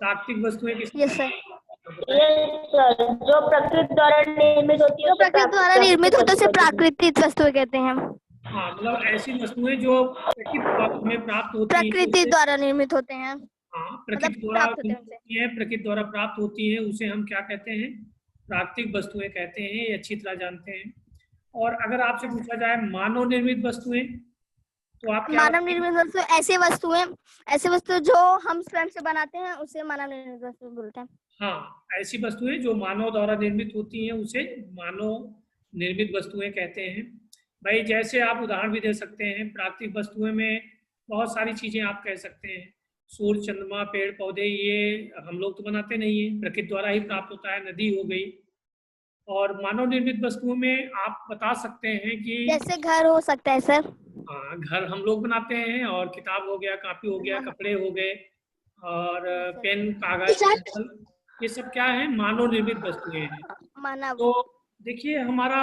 प्राकृतिक वस्तुएं किसको यस सर। जो प्रकृति द्वारा निर्मित होती है, जो प्रकृति द्वारा निर्मित होते हैं उसे प्राकृतिक वस्तुएं कहते हैं। हाँ, मतलब ऐसी वस्तुएं जो प्रकृति द्वारा हमें प्राप्त होती हैं, प्रकृति द्वारा निर्मित होते हैं। हाँ, प्रकृति द्वारा प्राप्त होते हैं उनसे। होती है, प्रकृति द्वारा प्राप्त होती है, उसे हम क्या कहते हैं? प्राकृतिक वस्तुएं कहते हैं। ये अच्छी तरह जानते हैं। और अगर आपसे पूछा जाए मानव निर्मित वस्तुएं, तो आप क्या? मानव निर्मित वस्तु ऐसे वस्तु जो हम स्वयं से बनाते हैं उसे मानव निर्मित वस्तु बोलते हैं। हाँ, ऐसी वस्तुएं जो मानव द्वारा निर्मित होती हैं उसे मानव निर्मित वस्तुएं कहते हैं। भाई जैसे आप उदाहरण भी दे सकते हैं, प्राकृतिक वस्तुएं में बहुत सारी चीजें आप कह सकते हैं। सूर्य, चंद्रमा, पेड़ पौधे, ये हम लोग तो बनाते नहीं है, प्रकृति द्वारा ही प्राप्त होता है। नदी हो गई। और मानव निर्मित वस्तुओं में आप बता सकते हैं कि जैसे घर हो सकता है सर। हाँ, घर हम लोग बनाते हैं, और किताब हो गया, कापी हो गया, कपड़े हो गए, और पेन, कागज, ये सब क्या है? मानव निर्मित वस्तुएं हैं। मानव। तो देखिए, हमारा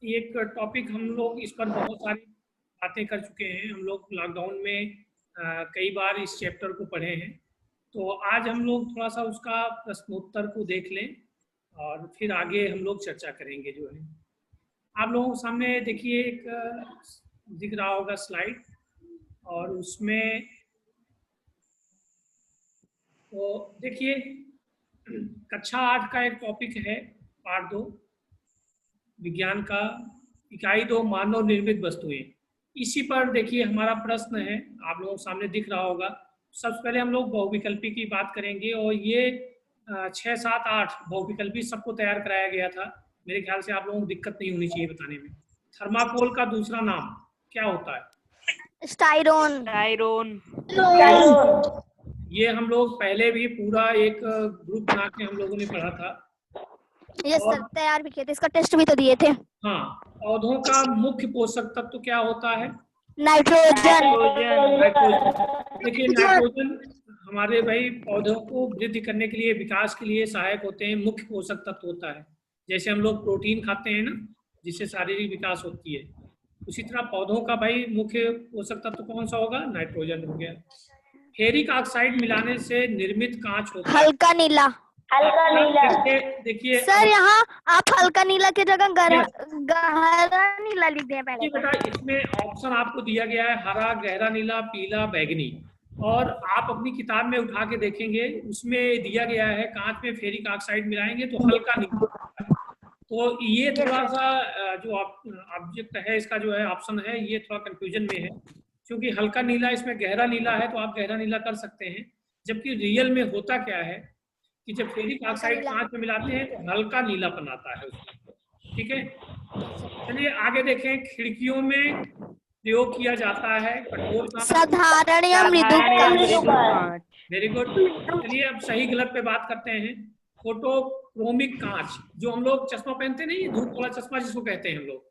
एक टॉपिक, हम लोग इस पर बहुत सारी बातें कर चुके हैं। हम लोग लॉकडाउन में कई बार इस चैप्टर को पढ़े हैं। तो आज हम लोग थोड़ा सा उसका प्रश्नोत्तर को देख लें, और फिर आगे हम लोग चर्चा करेंगे। जो है आप लोगों के सामने देखिए, एक दिख रहा होगा स्लाइड, और उसमें तो देखिए, कक्षा 8 का एक टॉपिक है, पार्ट 2, विज्ञान का, इकाई 2, मानव निर्मित वस्तुएं। इसी पर देखिए हमारा प्रश्न है, आप लोगों के सामने दिख रहा होगा। सबसे पहले हम लोग बहुविकल्पी की बात करेंगे, और ये 6, 7, 8 बहुविकल्पी सबको तैयार कराया गया था। मेरे ख्याल से आप लोगों को दिक्कत नहीं होनी चाहिए बताने में। थर्माकोल का दूसरा नाम क्या होता है? स्टायरोन। ये हम लोग पहले भी पूरा एक ग्रुप बना के हम लोगों ने पढ़ा था। यस सर, तैयार भी किए थे, इसका टेस्ट भी तो दिए थे। हाँ, पौधों का मुख्य पोषक तत्व क्या होता है? नाइट्रोजन। देखिए, नाइट्रोजन हमारे भाई पौधों को वृद्धि करने के लिए, विकास के लिए सहायक होते हैं, मुख्य पोषक तत्व होता है। जैसे हम लोग प्रोटीन खाते हैं ना, जिससे शारीरिक विकास होती है, उसी तरह पौधों का भाई मुख्य पोषक तत्व कौन सा होगा? नाइट्रोजन हो गया। फेरिक ऑक्साइड मिलाने से निर्मित कांच होता है हल्का नीला। देखिए सर, यहाँ आप हल्का नीला की जगह गहरा नीला लिख दिया पहले। बेटा, इसमें ऑप्शन आपको दिया गया है, हरा, गहरा नीला, पीला, बैगनी। और आप अपनी किताब में उठा के देखेंगे, उसमें दिया गया है कांच में फेरिक ऑक्साइड मिलाएंगे तो हल्का नीला। तो ये थोड़ा सा जो ऑब्जेक्ट है, इसका जो है ऑप्शन है, ये थोड़ा कंफ्यूजन में है, क्योंकि हल्का नीला इसमें गहरा नीला है, तो आप गहरा नीला कर सकते हैं। जबकि रियल में होता क्या है कि जब फेरिक ऑक्साइड कांच में मिलाते हैं तो हल्का नीलापन आता है उसमें। ठीक है, चलिए आगे देखें। खिड़कियों में प्रयोग किया जाता है कठोर कांच, साधारण या मृदु कांच। Very good. चलिए अब सही गलत पे बात करते हैं। फोटोक्रोमिक कांच, जो हम लोग चश्मा पहनते नहीं, धूप वाला चश्मा जिसको कहते हैं हम लोग,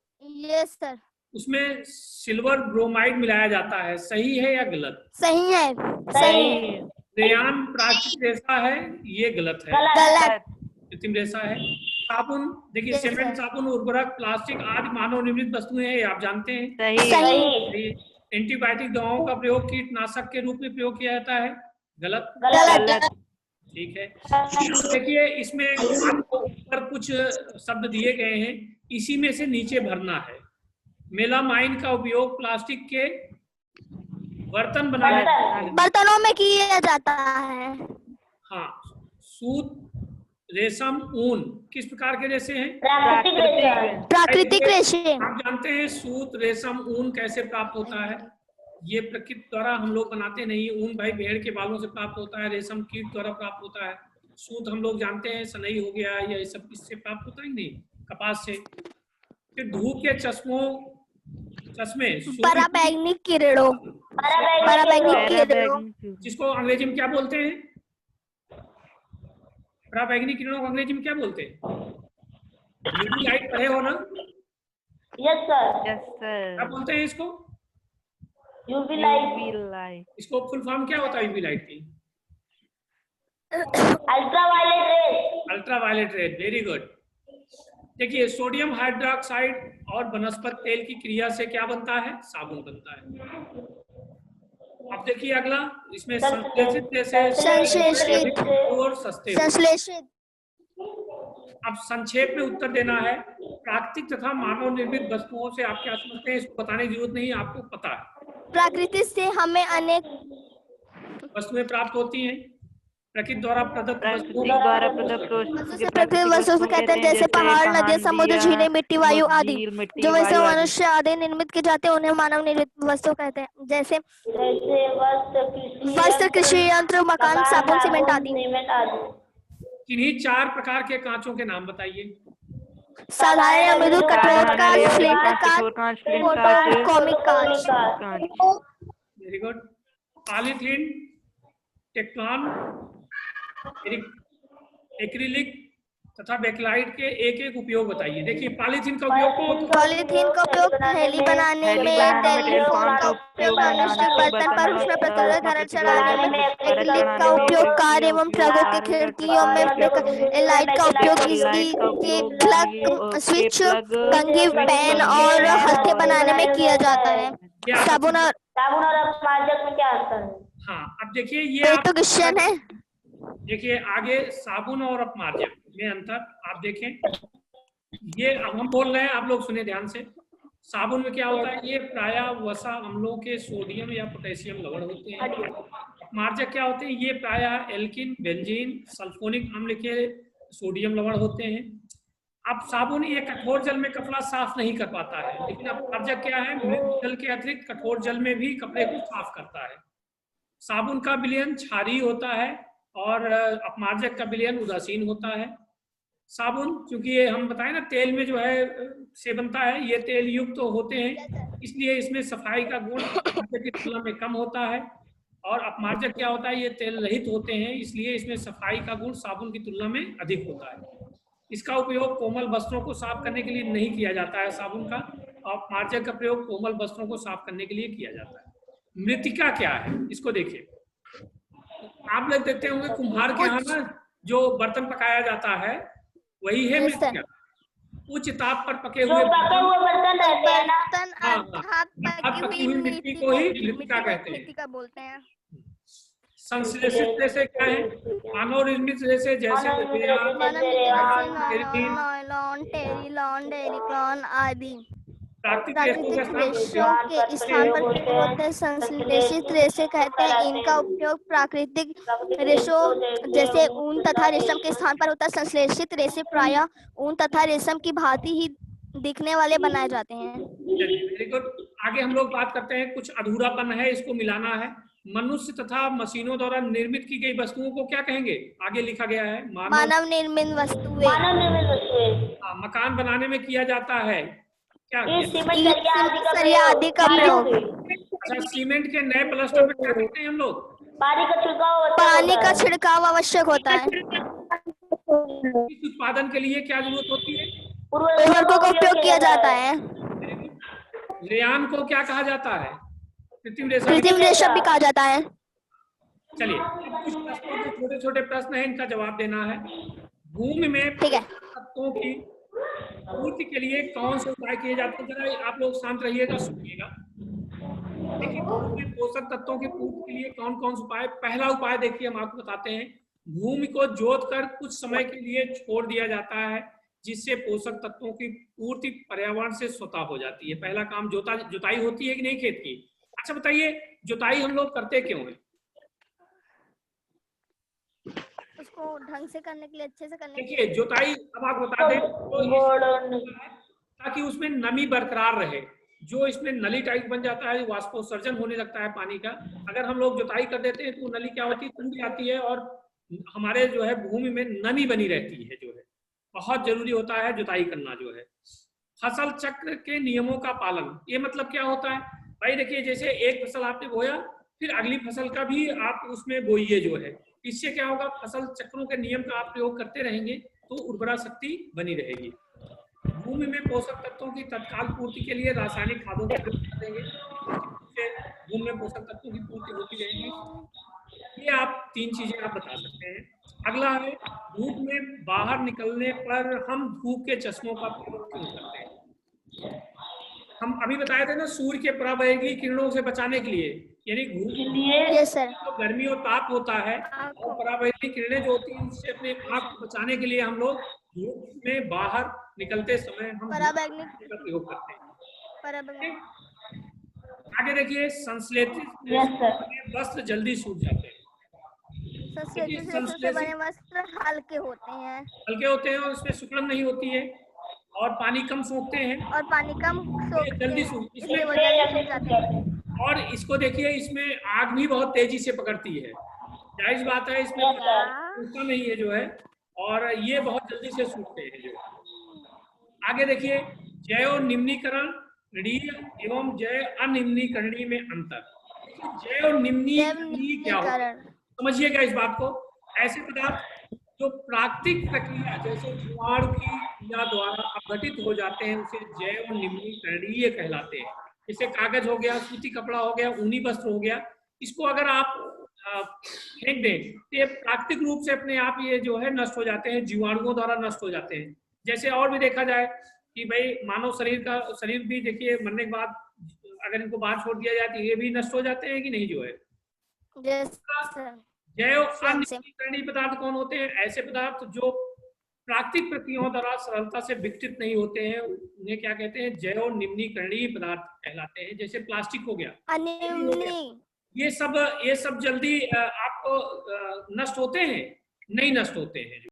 यस सर, उसमें सिल्वर ब्रोमाइड मिलाया जाता है। सही है या गलत? सही है। सही। रेयान प्राकृतिक रेशा है, ये गलत है, गलत। कृत्रिम रेशा है। साबुन, देखिए सीमेंट, साबुन, उर्वरक, प्लास्टिक आदि मानव निर्मित वस्तुएं हैं, आप जानते हैं। सही। एंटीबायोटिक दवाओं का प्रयोग कीटनाशक के रूप में प्रयोग किया जाता है, गलत। गलत। ठीक है, देखिए इसमें आपको ऊपर कुछ शब्द दिए गए हैं, इसी में से नीचे भरना है। मेलामाइन का उपयोग प्लास्टिक के बर्तन बनाने, बर्तनों में किया जाता है। हाँ। सूत, रेशम, ऊन किस प्रकार के रेशे हैं? प्राकृतिक रेशे। आप जानते हैं सूत, रेशम, ऊन कैसे प्राप्त होता है? ये प्रकृति द्वारा हम लोग बनाते नहीं। ऊन भाई भेड़ के बालों से प्राप्त होता है, रेशम कीट द्वारा प्राप्त होता है, सूत हम लोग जानते हैं सनई हो गया, ये सब इससे प्राप्त होता ही नहीं, कपास से। फिर धूप के चश्मे, पराबैंगनी किरणों, पराबैंगनी किरणों, जिसको अंग्रेजी में क्या बोलते हैं? पराबैंगनी किरणों को अंग्रेजी में क्या बोलते हैं? यूवी लाइट पढ़े हो ना? Yes sir. क्या बोलते हैं इसको? UV light. इसको फुल फॉर्म क्या होता है यूवी लाइट की? Ultraviolet rays. Ultraviolet rays, very good. देखिए सोडियम हाइड्रोक्साइड और वनस्पति तेल की क्रिया से क्या बनता है? साबुन बनता है। अब देखिए अगला, इसमें संश्लेषित रेशे संश्लेषित और सस्ते। संश्लेषित। अब संक्षेप में उत्तर देना है। प्राकृतिक तथा मानव निर्मित वस्तुओं से आप क्या समझते हैं, इसको बताने की जरूरत नहीं, आपको पता है। प्रकृति से हमें अनेक वस्तुएं प्राप्त होती हैं। प्रकृति द्वारा प्रदत्त प्राकृतिक द्वारा प्रदत्त प्रकृति वस्तु कहते हैं, जैसे पहाड़, नदियाँ, समुद्र, झीलें, मिट्टी, वायु आदि। जो वैसे मनुष्य आदि निर्मित किए जाते हैं उन्हें मानव निर्मित वस्तु कहते हैं। जैसे वस्त्र, कृषि यंत्र, मकान, साबुन, सीमेंट आदि। किन्हीं 4 प्रकार के कांचों के नाम बताइए। साधारण, मृदु, कठोर कांच, स्प्लिंटर कांच, फोटोकॉमिक कांच। Very good. Polythene, Teflon, acrylic तथा बेकलाइट के एक एक उपयोग बताइए। देखिए पॉलीथीन का उपयोग थैली बनाने में, टेलीफोन का उपयोग मनुष्य बर्तन पर उसमें प्रतिरोधक धारण चढ़ाने में, एक्रिलिक का उपयोग कार एवं ट्रकों की खिड़कियों में, लाइट का उपयोग बिजली के प्लग, स्विच, कंघी, पेन और हल्के बनाने में किया जाता है। साबुन और अपमार्जक में क्या अंतर है? हाँ, अब देखिए ये तो क्वेश्चन है। देखिए आगे साबुन और अपमार्जक में अंतर आप देखें। ये अब हम बोल रहे हैं, आप लोग सुने ध्यान से। साबुन में क्या होता है, ये प्रायः वसा अम्लों के सोडियम या पोटेशियम लवण होते हैं। अपमार्जक क्या होते हैं, ये प्रायः एल्किन, बेंजीन, सल्फोनिक अम्ल के सोडियम लवण होते हैं। अब साबुन ये कठोर जल में कपड़ा साफ नहीं कर पाता है, लेकिन अपमार्जक क्या है, मृदु जल के अतिरिक्त कठोर जल में भी कपड़े को साफ करता है। साबुन का विलयन क्षारीय होता है और अपमार्जक का विलयन उदासीन होता है। साबुन क्योंकि ये हम बताएं ना तेल में जो है से बनता है, ये तेल युक्त तो होते हैं, इसलिए इसमें सफाई का गुण अपमार्जक की तुलना में कम होता है। और अपमार्जक क्या होता है, ये तेल रहित होते हैं, इसलिए इसमें सफाई का गुण साबुन की तुलना में अधिक होता है। इसका उपयोग कोमल वस्त्रों को साफ करने के लिए नहीं किया जाता है साबुन का, और अपमार्जक का प्रयोग कोमल वस्त्रों को साफ करने के लिए किया जाता है। मृतिका क्या है, इसको देखिए। आप लोग देखते होंगे कुम्हार के यहाँ ना जो बर्तन पकाया जाता है वही है मृतिका। उच्च ताप पर पके हुए बर्तन रहते हैं ना, पकी हुई मिट्टी को ही मृतिका कहते हैं। बोलते हैं। संश्लेषित रेशे क्या है, मानव निर्मित रेशे जैसे नायलॉन, टेरिलॉन, डेरिकॉन आदि प्राकृतिक रेशों के स्थान पर होते हैं। संश्लेषित रेशे कहते हैं, इनका उपयोग प्राकृतिक रेशों जैसे ऊन तथा रेशम के स्थान पर होता है। संश्लेषित रेशे प्रायः ऊन तथा रेशम की भांति ही दिखने वाले बनाए जाते हैं। Very good. आगे हम लोग बात करते हैं, कुछ अधूरापन है, इसको मिलाना है। मनुष्य तथा मशीनों द्वारा निर्मित की गई वस्तुओं को क्या कहेंगे, आगे लिखा गया है मानव निर्मित वस्तुएं। हाँ, मकान बनाने में किया जाता है क्या, सरिया आदि का प्रयोग। अच्छा, सीमेंट के नए प्लास्टर में क्या करते हैं हम लोग, पानी का छिड़काव आवश्यक होता है। इस उत्पादन के लिए क्या जरूरत होती है, उर्वरकों का उपयोग किया जाता है। रेयान को क्या कहा जाता है, कृत्रिम रेशम भी कहा जाता है। चलिए कुछ प्रश्नों के छोटे छोटे प्रश्न है, इनका जवाब देना है। भूमि में तत्वों की पूर्ति के लिए कौन से उपाय किए जाते हैं, जरा आप लोग शांत रहिएगा, सुनिएगा। देखिए भूमि में पोषक तत्वों की पूर्ति के लिए कौन कौन से उपाय। पहला उपाय देखिए हम आपको बताते हैं, भूमि को जोतकर कुछ समय के लिए छोड़ दिया जाता है, जिससे पोषक तत्वों की पूर्ति पर्यावरण से स्वतः हो जाती है। पहला काम जुताई होती है कि नहीं खेत की। अच्छा बताइए, जुताई हम लोग करते क्यों है, उसको ढंग से करने के लिए, अच्छे से करने के लिए। देखिए जुताई अब आप बता दें तो ताकि उसमें नमी बरकरार रहे। जो इसमें नली टाइप बन जाता है, वाष्पोत्सर्जन होने लगता है पानी का, अगर हम लोग जुताई कर देते हैं तो नली क्या होती है, टूट जाती है और हमारे जो है भूमि में नमी बनी रहती है, जो है बहुत जरूरी होता है जुताई करना जो है। फसल चक्र के नियमों का पालन, ये मतलब क्या होता है भाई, देखिए जैसे एक फसल आपने बोया, फिर अगली फसल का भी आप उसमें बोइए जो है, इससे क्या होगा, फसल चक्रों के नियम का आप प्रयोग करते रहेंगे तो उर्वरा शक्ति बनी रहेगी। भूमि में पोषक तत्वों की तत्काल पूर्ति के लिए रासायनिक खादों का प्रयोग करेंगे, जिससे भूमि में पोषक तत्वों की पूर्ति होती रहेगी। ये आप 3 चीजें आप बता सकते हैं। अगला है, धूप में बाहर निकलने पर हम धूप के चश्मों का प्रयोग क्यों करते हैं। हम अभी बताए थे ना, सूर्य के पराबैंगनी किरणों से बचाने के लिए, यानी यस सर। तो गर्मी और ताप होता है, और पराबैंगनी किरणें जो होती हैं उससे अपने आँख को बचाने के लिए हम लोग धूप में बाहर निकलते समय हम पराबैंगनी का प्रयोग करते हैं। पराबैंगनी आगे देखिए, संश्लेषित वस्त्र जल्दी सूख जाते हैं। से बने वस्त्र हल्के होते हैं और उसमें सिकुड़न नहीं होती है, और पानी कम सोखते हैं, और पानी कम जल्दी सूख, इसमें जाते हैं। और इसको देखिए, इसमें आग भी बहुत तेजी से पकड़ती है, जाहिर बात है, इसमें सूखता नहीं है जो है, और ये बहुत जल्दी से सूखते हैं जो। आगे देखिए, जैव निम्नीकरणीय एवं जैव अनिम्नीकरणीय में अंतर। जैव निम्नीकरणीय क्या होता है, समझिएगा इस बात को। ऐसे पदार्थ जो प्राकृतिक प्रक्रिया जैसे जीवाणु की क्रिया द्वारा अपघटित हो जाते हैं उसे जैव निम्नीकरणीय कहलाते हैं। जैसे कागज हो गया, सूती कपड़ा हो गया, ऊनी वस्त्र हो गया, इसको अगर आप फेंक दें तो ये प्राकृतिक रूप से अपने आप ये जो है नष्ट हो जाते हैं, जीवाणुओं द्वारा नष्ट हो जाते हैं। जैसे और भी देखा जाए कि भाई मानव शरीर भी देखिए, मरने के बाद अगर इनको बाहर छोड़ दिया जाए तो ये भी नष्ट हो जाते हैं कि नहीं जो है। जैव अनिम्नीकरणीय पदार्थ कौन होते हैं? ऐसे पदार्थ जो प्राकृतिक प्रक्रियाओं द्वारा सरलता से विघटित नहीं होते हैं, उन्हें क्या कहते हैं? जैव निम्नीकरणीय पदार्थ कहलाते हैं। जैसे प्लास्टिक हो गया, ये सब जल्दी आपको नष्ट होते हैं? नहीं नष्ट होते हैं जो